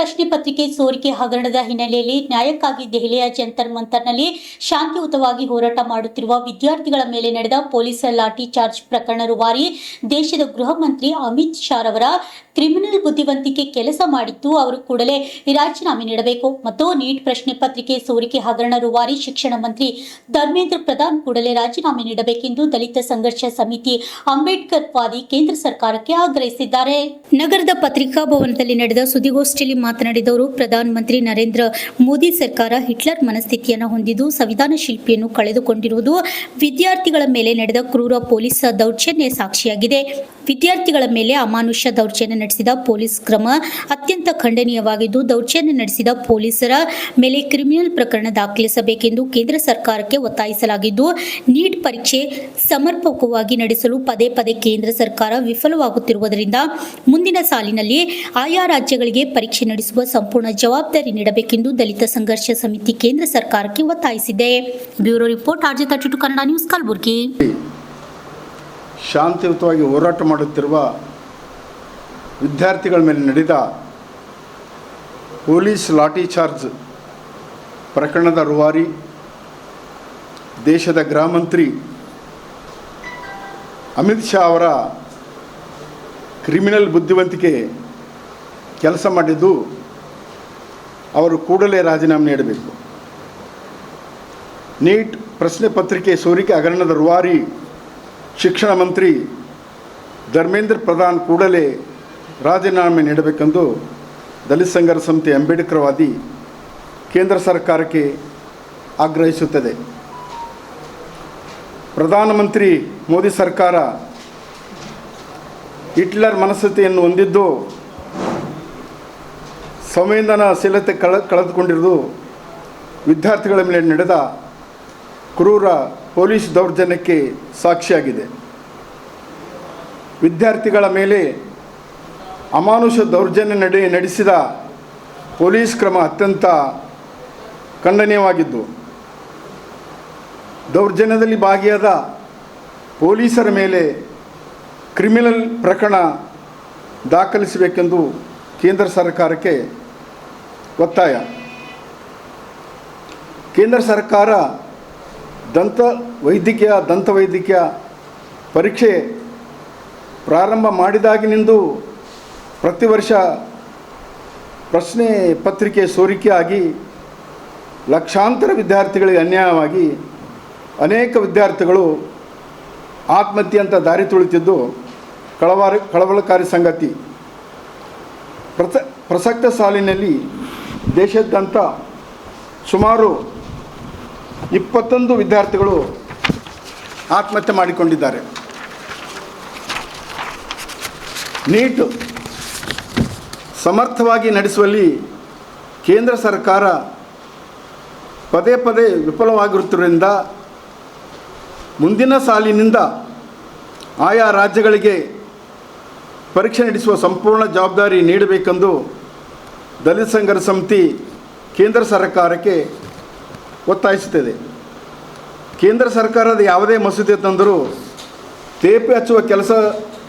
ಪ್ರಶ್ನೆ ಪತ್ರಿಕೆ ಸೋರಿಕೆ ಹಗರಣದ ಹಿನ್ನೆಲೆಯಲ್ಲಿ ನ್ಯಾಯಕ್ಕಾಗಿ ದೆಹಲಿಯ ಜಂತರ್ ಮಂತರ್ನಲ್ಲಿ ಶಾಂತಿಯುತವಾಗಿ ಹೋರಾಟ ಮಾಡುತ್ತಿರುವ ವಿದ್ಯಾರ್ಥಿಗಳ ಮೇಲೆ ನಡೆದ ಪೊಲೀಸ್ ಲಾಠಿ ಚಾರ್ಜ್ ಪ್ರಕರಣ ರೂವಾರಿ ದೇಶದ ಗೃಹ ಮಂತ್ರಿ ಅಮಿತ್ ಶಾ ರವರ ಕ್ರಿಮಿನಲ್ ಬುದ್ಧಿವಂತಿಕೆ ಕೆಲಸ ಮಾಡಿದ್ದು ಅವರು ಕೂಡಲೇ ರಾಜೀನಾಮೆ ನೀಡಬೇಕು ಮತ್ತು ನೀಟ್ ಪ್ರಶ್ನೆ ಪತ್ರಿಕೆ ಸೋರಿಕೆ ಹಗರಣ ರೂವಾರಿ ಶಿಕ್ಷಣ ಮಂತ್ರಿ ಧರ್ಮೇಂದ್ರ ಪ್ರಧಾನ್ ಕೂಡಲೇ ರಾಜೀನಾಮೆ ನೀಡಬೇಕೆಂದು ದಲಿತ ಸಂಘರ್ಷ ಸಮಿತಿ ಅಂಬೇಡ್ಕರ್ ವಾದಿ ಕೇಂದ್ರ ಸರ್ಕಾರಕ್ಕೆ ಆಗ್ರಹಿಸಿದ್ದಾರೆ. ನಗರದ ಪತ್ರಿಕಾ ಭವನದಲ್ಲಿ ನಡೆದ ಸುದ್ದಿಗೋಷ್ಠಿಯಲ್ಲಿ ಮಾತನಾಡಿದವರು, ಪ್ರಧಾನಮಂತ್ರಿ ನರೇಂದ್ರ ಮೋದಿ ಸರ್ಕಾರ ಹಿಟ್ಲರ್ ಮನಸ್ಥಿತಿಯನ್ನು ಹೊಂದಿದ್ದು ಸಂವಿಧಾನ ಶಿಲ್ಪಿಯನ್ನು ಕಳೆದುಕೊಂಡಿರುವುದು ವಿದ್ಯಾರ್ಥಿಗಳ ಮೇಲೆ ನಡೆದ ಕ್ರೂರ ಪೊಲೀಸ್ ದೌರ್ಜನ್ಯ ಸಾಕ್ಷಿಯಾಗಿದೆ. ವಿದ್ಯಾರ್ಥಿಗಳ ಮೇಲೆ ಅಮಾನುಷ ದೌರ್ಜನ್ಯ ನಡೆಸಿದ ಪೊಲೀಸ್ ಕ್ರಮ ಅತ್ಯಂತ ಖಂಡನೀಯವಾಗಿದ್ದು, ದೌರ್ಜನ್ಯ ನಡೆಸಿದ ಪೊಲೀಸರ ಮೇಲೆ ಕ್ರಿಮಿನಲ್ ಪ್ರಕರಣ ದಾಖಲಿಸಬೇಕೆಂದು ಕೇಂದ್ರ ಸರ್ಕಾರಕ್ಕೆ ಒತ್ತಾಯಿಸಲಾಗಿದ್ದು, ನೀಟ್ ಪರೀಕ್ಷೆ ಸಮರ್ಪಕವಾಗಿ ನಡೆಸಲು ಪದೇ ಪದೇ ಕೇಂದ್ರ ಸರ್ಕಾರ ವಿಫಲವಾಗುತ್ತಿರುವುದರಿಂದ ಮುಂದಿನ ಸಾಲಿನಲ್ಲಿ ಆಯಾ ರಾಜ್ಯಗಳಿಗೆ ಪರೀಕ್ಷೆ ನಡೆಸುವ ಸಂಪೂರ್ಣ ಜವಾಬ್ದಾರಿ ನೀಡಬೇಕೆಂದು ದಲಿತ ಸಂಘರ್ಷ ಸಮಿತಿ ಕೇಂದ್ರ ಸರ್ಕಾರಕ್ಕೆ ಒತ್ತಾಯಿಸಿದೆ. Bureau report, RJ32 Kannada news, Kalaburagi. ಶಾಂತಿಯುತವಾಗಿ ಹೋರಾಟ ಮಾಡುತ್ತಿರುವ ವಿದ್ಯಾರ್ಥಿಗಳ ಮೇಲೆ ನಡೆದ ಪೊಲೀಸ್ ಲಾಠಿ ಚಾರ್ಜ್ ಪ್ರಕರಣದ ರೂವಾರಿ ದೇಶದ ಗೃಹ ಮಂತ್ರಿ ಅಮಿತ್ ಶಾ ಅವರ ಕ್ರಿಮಿನಲ್ ಬುದ್ಧಿವಂತಿಕೆ ಕೆಲಸ ಮಾಡಿದ್ದು ಅವರು ಕೂಡಲೇ ರಾಜೀನಾಮೆ ನೀಡಬೇಕು. ನೀಟ್ ಪ್ರಶ್ನೆ ಪತ್ರಿಕೆ ಸೋರಿಕೆ ಹಗರಣದ ರೂವಾರಿ ಶಿಕ್ಷಣ ಮಂತ್ರಿ ಧರ್ಮೇಂದ್ರ ಪ್ರಧಾನ್ ಕೂಡಲೇ ರಾಜೀನಾಮೆ ನೀಡಬೇಕೆಂದು ದಲಿತ ಸಂಘರ್ಷ ಸಮಿತಿ ಅಂಬೇಡ್ಕರ್ ವಾದಿ ಕೇಂದ್ರ ಸರ್ಕಾರಕ್ಕೆ ಆಗ್ರಹಿಸುತ್ತದೆ. ಪ್ರಧಾನಮಂತ್ರಿ ಮೋದಿ ಸರ್ಕಾರ ಹಿಟ್ಲರ್ ಮನಸ್ಥಿತಿಯನ್ನು ಹೊಂದಿದ್ದು ಸಂವೇದನಾಶೀಲತೆ ಕಳೆದುಕೊಂಡಿರುವುದು ವಿದ್ಯಾರ್ಥಿಗಳ ಮೇಲೆ ನಡೆದ ಕ್ರೂರ ಪೊಲೀಸ್ ದೌರ್ಜನ್ಯಕ್ಕೆ ಸಾಕ್ಷಿಯಾಗಿದೆ. ವಿದ್ಯಾರ್ಥಿಗಳ ಮೇಲೆ ಅಮಾನುಷ ದೌರ್ಜನ್ಯ ನಡೆಸಿದ ಪೊಲೀಸ್ ಕ್ರಮ ಅತ್ಯಂತ ಖಂಡನೀಯವಾಗಿದ್ದು, ದೌರ್ಜನ್ಯದಲ್ಲಿ ಭಾಗಿಯಾದ ಪೊಲೀಸರ ಮೇಲೆ ಕ್ರಿಮಿನಲ್ ಪ್ರಕರಣ ದಾಖಲಿಸಬೇಕೆಂದು ಕೇಂದ್ರ ಸರ್ಕಾರಕ್ಕೆ ಒತ್ತಾಯ. ಕೇಂದ್ರ ಸರ್ಕಾರ ದಂತವೈದ್ಯಕೀಯ ಪರೀಕ್ಷೆ ಪ್ರಾರಂಭ ಮಾಡಿದಾಗಿನಿಂದ ಪ್ರತಿ ವರ್ಷ ಪ್ರಶ್ನೆ ಪತ್ರಿಕೆ ಸೋರಿಕೆ ಆಗಿ ಲಕ್ಷಾಂತರ ವಿದ್ಯಾರ್ಥಿಗಳಿಗೆ ಅನ್ಯಾಯವಾಗಿ ಅನೇಕ ವಿದ್ಯಾರ್ಥಿಗಳು ಆತ್ಮಹತ್ಯೆ ಅಂತ ದಾರಿ ತುಳಿತಿದ್ದು ಕಳವಳಕಾರಿ ಸಂಗತಿ. ಪ್ರಸಕ್ತ ಸಾಲಿನಲ್ಲಿ ದೇಶಾದ್ಯಂತ ಸುಮಾರು 21 ವಿದ್ಯಾರ್ಥಿಗಳು ಆತ್ಮಹತ್ಯೆ ಮಾಡಿಕೊಂಡಿದ್ದಾರೆ. ನೀಟ್ ಸಮರ್ಥವಾಗಿ ನಡೆಸುವಲ್ಲಿ ಕೇಂದ್ರ ಸರ್ಕಾರ ಪದೇ ಪದೇ ವಿಫಲವಾಗಿರುತ್ತಿರುವುದರಿಂದ ಮುಂದಿನ ಸಾಲಿನಿಂದ ಆಯಾ ರಾಜ್ಯಗಳಿಗೆ ಪರೀಕ್ಷೆ ನಡೆಸುವ ಸಂಪೂರ್ಣ ಜವಾಬ್ದಾರಿ ನೀಡಬೇಕೆಂದು ದಲಿತ ಸಂಘರ್ಷ ಸಮಿತಿ ಕೇಂದ್ರ ಸರ್ಕಾರಕ್ಕೆ ಒತ್ತಾಯಿಸುತ್ತದೆ. ಕೇಂದ್ರ ಸರ್ಕಾರದ ಯಾವುದೇ ಮಸೂದೆ ತಂದರೂ ತೇಪೆ ಹಚ್ಚುವ ಕೆಲಸ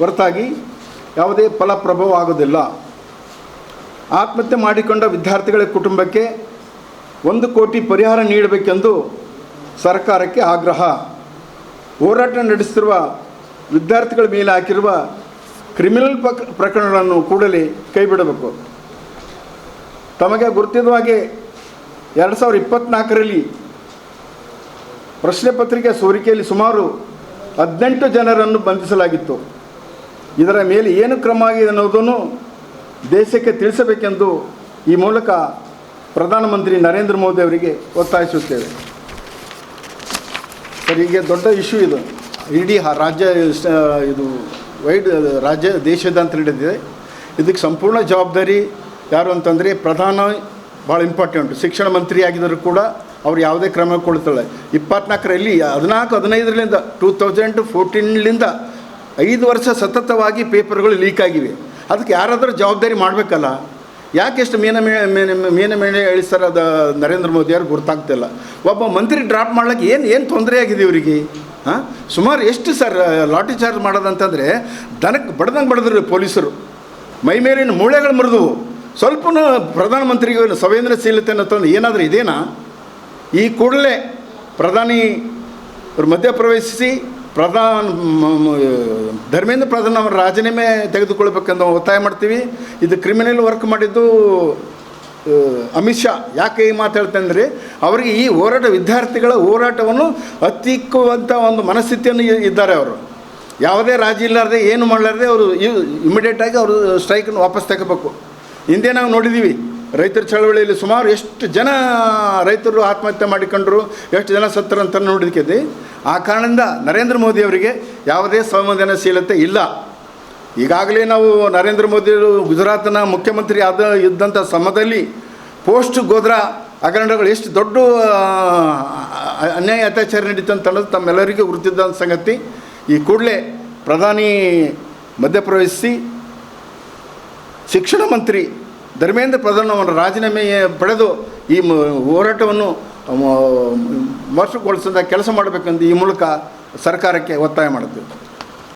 ಹೊರತಾಗಿ ಯಾವುದೇ ಫಲಪ್ರಭಾವ ಆಗೋದಿಲ್ಲ. ಆತ್ಮಹತ್ಯೆ ಮಾಡಿಕೊಂಡ ವಿದ್ಯಾರ್ಥಿಗಳ ಕುಟುಂಬಕ್ಕೆ 1 ಕೋಟಿ ಪರಿಹಾರ ನೀಡಬೇಕೆಂದು ಸರ್ಕಾರಕ್ಕೆ ಆಗ್ರಹ. ಹೋರಾಟ ನಡೆಸುತ್ತಿರುವ ವಿದ್ಯಾರ್ಥಿಗಳ ಮೇಲೆ ಹಾಕಿರುವ ಕ್ರಿಮಿನಲ್ ಪ್ರಕರಣಗಳನ್ನು ಕೂಡಲೇ ಕೈಬಿಡಬೇಕು. ತಮಗೆ ಗುರುತಿರುವ ಹಾಗೆ 2024ರಲ್ಲಿ ಪ್ರಶ್ನೆ ಪತ್ರಿಕೆ ಸೋರಿಕೆಯಲ್ಲಿ ಸುಮಾರು 18 ಜನರನ್ನು ಬಂಧಿಸಲಾಗಿತ್ತು. ಇದರ ಮೇಲೆ ಏನು ಕ್ರಮ ಆಗಿದೆ ಅನ್ನೋದನ್ನು ದೇಶಕ್ಕೆ ತಿಳಿಸಬೇಕೆಂದು ಈ ಮೂಲಕ ಪ್ರಧಾನಮಂತ್ರಿ ನರೇಂದ್ರ ಮೋದಿ ಅವರಿಗೆ ಒತ್ತಾಯಿಸುತ್ತೇವೆ. ಸರ್, ಈಗ ದೊಡ್ಡ ಇಶ್ಯೂ ಇದು. ಇಡೀ ರಾಜ್ಯ ಇದು ರಾಜ್ಯ ದೇಶದಾದ್ಯಂತ ನಡೆದಿದೆ. ಇದಕ್ಕೆ ಸಂಪೂರ್ಣ ಜವಾಬ್ದಾರಿ ಯಾರು ಅಂತಂದರೆ ಪ್ರಧಾನಿ ಭಾಳ ಇಂಪಾರ್ಟೆಂಟು. ಶಿಕ್ಷಣ ಮಂತ್ರಿ ಆಗಿದ್ದರೂ ಕೂಡ ಅವ್ರು ಯಾವುದೇ ಕ್ರಮ ಕೊಡ್ತಾಳೆ. 24ರಲ್ಲಿ 14-15ರಿಂದ 2014ಲಿಂದ 5 ವರ್ಷ ಸತತವಾಗಿ ಪೇಪರ್ಗಳು ಲೀಕ್ ಆಗಿವೆ. ಅದಕ್ಕೆ ಯಾರಾದರೂ ಜವಾಬ್ದಾರಿ ಮಾಡಬೇಕಲ್ಲ. ಯಾಕೆ ಎಷ್ಟು ಮೇನೆ ಇಳಿಸ್ತಾರೆ ಅದು ನರೇಂದ್ರ ಮೋದಿಯವ್ರು ಗೊತ್ತಾಗ್ತಿಲ್ಲ. ಒಬ್ಬ ಮಂತ್ರಿ ಡ್ರಾಪ್ ಮಾಡ್ಲಿಕ್ಕೆ ಏನು ತೊಂದರೆ ಆಗಿದೆ ಇವರಿಗೆ? ಸುಮಾರು ಎಷ್ಟು ಸರ್ ಲಾಠಿ ಚಾರ್ಜ್ ಮಾಡೋದಂತಂದರೆ ಬಡ್ದಂಗೆ ಬಡಿದ್ರು ಪೊಲೀಸರು. ಮೈ ಮೇಲಿನ ಮೂಳೆಗಳು ಮುರಿದವು. ಸ್ವಲ್ಪನೂ ಪ್ರಧಾನಮಂತ್ರಿಗೆ ಸಂವೇದನಶೀಲತೆಯನ್ನು ತಂದು ಏನಾದರೂ ಇದೇನಾ? ಈ ಕೂಡಲೇ ಪ್ರಧಾನಿ ಅವರು ಮಧ್ಯಪ್ರವೇಶಿಸಿ ಧರ್ಮೇಂದ್ರ ಪ್ರಧಾನ್ ಅವರ ರಾಜೀನಾಮೆ ತೆಗೆದುಕೊಳ್ಬೇಕಂತ ಒತ್ತಾಯ ಮಾಡ್ತೀವಿ. ಇದು ಕ್ರಿಮಿನಲ್ ವರ್ಕ್ ಮಾಡಿದ್ದು ಅಮಿತ್ ಶಾ. ಯಾಕೆ ಈ ಮಾತು ಹೇಳ್ತೇನೆ ಅಂದರೆ, ಅವರಿಗೆ ಈ ವಿದ್ಯಾರ್ಥಿಗಳ ಹೋರಾಟವನ್ನು ಹತ್ತಿಕ್ಕುವಂಥ ಒಂದು ಮನಸ್ಥಿತಿಯನ್ನು ಇದ್ದಾರೆ. ಅವರು ಯಾವುದೇ ರಾಜಿ ಇಲ್ಲಾರ್ದೆ ಏನು ಮಾಡಲಾರ್ದೆ ಅವರು ಇಮಿಡಿಯೇಟಾಗಿ ಅವರು ಸ್ಟ್ರೈಕನ್ನು ವಾಪಸ್ ತಗೋಬೇಕು. ಹಿಂದೆ ನಾವು ನೋಡಿದ್ದೀವಿ ರೈತರ ಚಳವಳಿಯಲ್ಲಿ ಸುಮಾರು ಎಷ್ಟು ಜನ ರೈತರು ಆತ್ಮಹತ್ಯೆ ಮಾಡಿಕೊಂಡ್ರು, ಎಷ್ಟು ಜನ ಸತ್ತರು ಅಂತ ನೋಡಿದ್ಕಿದ್ದೆ. ಆ ಕಾರಣದಿಂದ ನರೇಂದ್ರ ಮೋದಿ ಅವರಿಗೆ ಯಾವುದೇ ಸಂವೇದನಶೀಲತೆ ಇಲ್ಲ. ಈಗಾಗಲೇ ನಾವು ನರೇಂದ್ರ ಮೋದಿಯವರು ಗುಜರಾತ್ನ ಮುಖ್ಯಮಂತ್ರಿ ಇದ್ದಂಥ ಸಮಯದಲ್ಲಿ ಪೋಸ್ಟ್ ಗೋಧ್ರಾ ಹಗರಣಗಳು ಎಷ್ಟು ದೊಡ್ಡ ಅನ್ಯಾಯ ಅತ್ಯಾಚಾರ ನಡೀತು ಅಂತ ಅನ್ನೋದು ತಮ್ಮೆಲ್ಲರಿಗೂ ಗುರುತಿದ್ದಂಥ ಸಂಗತಿ. ಈ ಕೂಡಲೇ ಪ್ರಧಾನಿ ಮಧ್ಯಪ್ರವೇಶಿಸಿ ಶಿಕ್ಷಣ ಮಂತ್ರಿ ಧರ್ಮೇಂದ್ರ ಪ್ರಧಾನ್ ಅವರ ರಾಜೀನಾಮೆ ಪಡೆದು ಈ ಹೋರಾಟವನ್ನು ಮೋಸಗೊಳಿಸಿದ ಕೆಲಸ ಮಾಡಬೇಕೆಂದು ಈ ಮೂಲಕ ಸರ್ಕಾರಕ್ಕೆ ಒತ್ತಾಯ ಮಾಡುತ್ತೇವೆ.